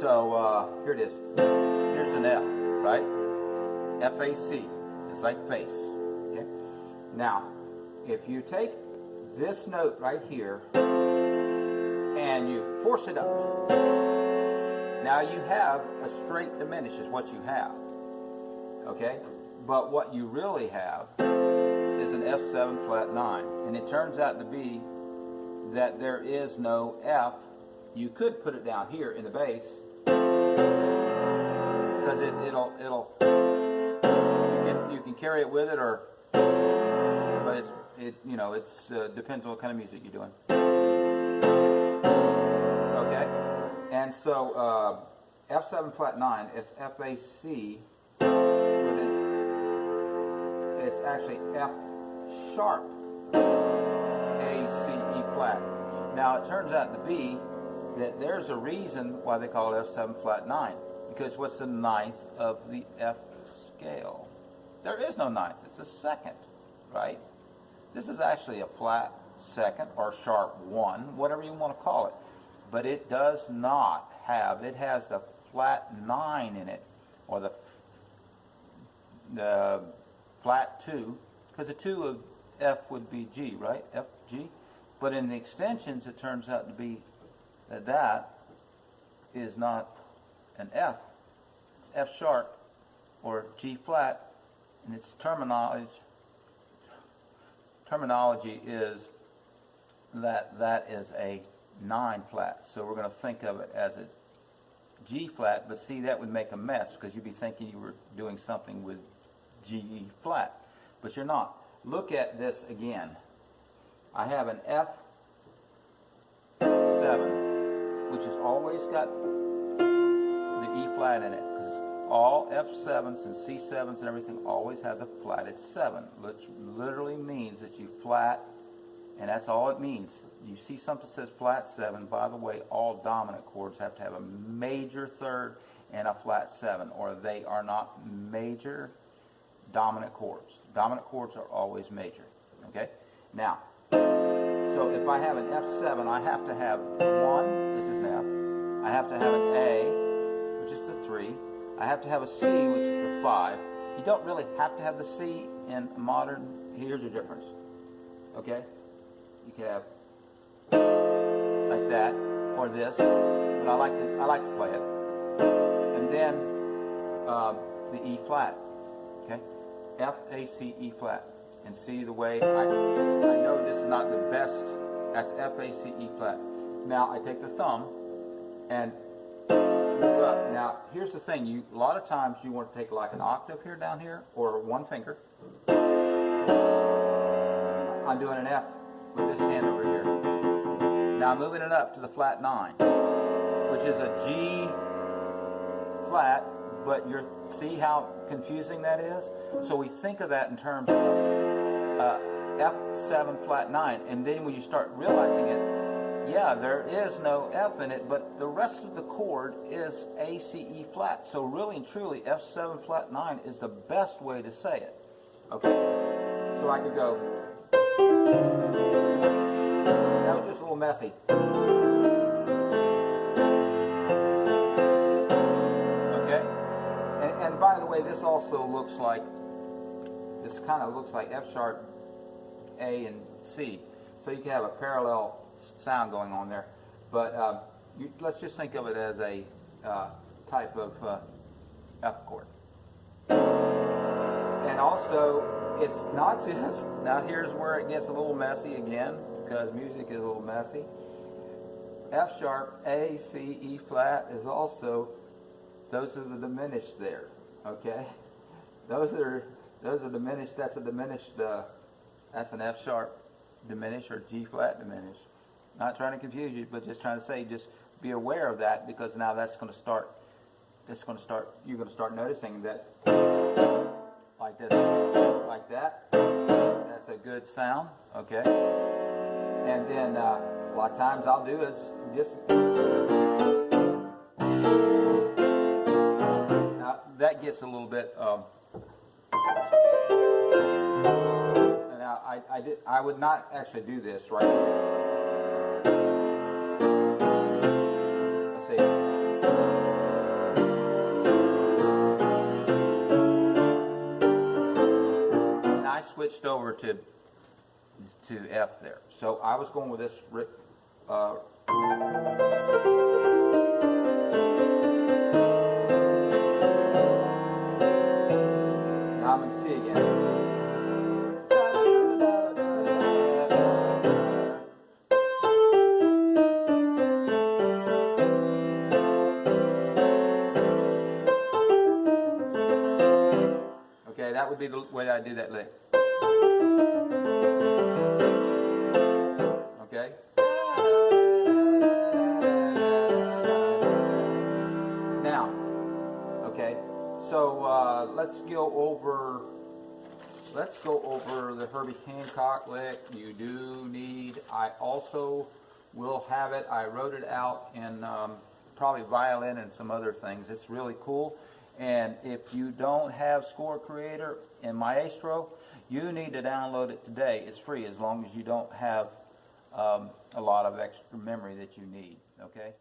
So here it is. Here's an F, right? F-A-C. It's like face. Okay. Now, if you take this note right here and you force it up, now you have a straight diminish is what you have. Okay? But what you really have is an F7 flat 9. And it turns out to be that there is no F. You could put it down here in the bass because you can carry it with it, or but it depends on what kind of music you're doing. Okay, and so F7 flat 9 is F-A-C. It's actually F sharp A-C-E flat. Now it turns out to be that there's a reason why they call it F7 flat 9, because what's the ninth of the F scale? There is no ninth, it's a second, right? This is actually a flat second or sharp 1, whatever you want to call it. But it does not have, it has the flat 9 in it, or the flat 2, because the 2 of F would be G, right? F, G. But in the extensions, it turns out to be that is not an F. It's F sharp or G flat, and its terminology is that is a 9 flat. So we're going to think of it as a G flat, but see, that would make a mess because you'd be thinking you were doing something with G flat, but you're not. Look at this again. I have an F7, which has always got the E flat in it, because all F7s and C7s and everything always have the flatted 7, which literally means that you flat, and that's all it means. You see something that says flat 7, by the way, all dominant chords have to have a major third and a flat 7, or they are not major dominant chords. Dominant chords are always major. Okay? Now, so if I have an F7, I have to have 1, this is an F. I have to have an A, which is the 3. I have to have a C, which is the 5. You don't really have to have the C in modern. Here's the difference. Okay? You can have like that, or this, but I like to play it. And then the E flat. Okay? F, A, C, E flat. And see the way I know this is not the best. That's F, A, C, E flat. Now I take the thumb and move up. Now here's the thing. A lot of times you want to take like an octave here, down here, or one finger. I'm doing an F with this hand over here. Now I'm moving it up to the flat 9, which is a G flat. But see how confusing that is? So we think of that in terms of F7 flat 9, and then when you start realizing it, yeah, there is no F in it, but the rest of the chord is A, C, E flat. So really and truly, F7 flat 9 is the best way to say it. Okay? So I could go. That was just a little messy. And by the way, this also looks like, this kind of looks like F sharp, A, and C. So you can have a parallel sound going on there. But let's just think of it as a type of F chord. And also, it's not just, now here's where it gets a little messy again, because music is a little messy. F sharp, A, C, E flat is also, those are the diminished there. Okay, those are diminished. That's a diminished. That's an F sharp diminished or G flat diminished. Not trying to confuse you, but just trying to say, just be aware of that, because now that's going to start. You're going to start noticing that, like this, like that. That's a good sound. Okay, and then a lot of times I'll do is just. That gets a little bit. Now I would not actually do this right here. Let's see. switched over to F there. So I was going with this. Now I'm in C again. Okay, that would be the way I do that lick. Okay? Now, okay, so let's go over the Herbie Hancock lick. You do need, I also will have it, I wrote it out in probably violin and some other things. It's really cool. And if you don't have Score Creator and Maestro, you need to download it today. It's free as long as you don't have a lot of extra memory that you need, okay?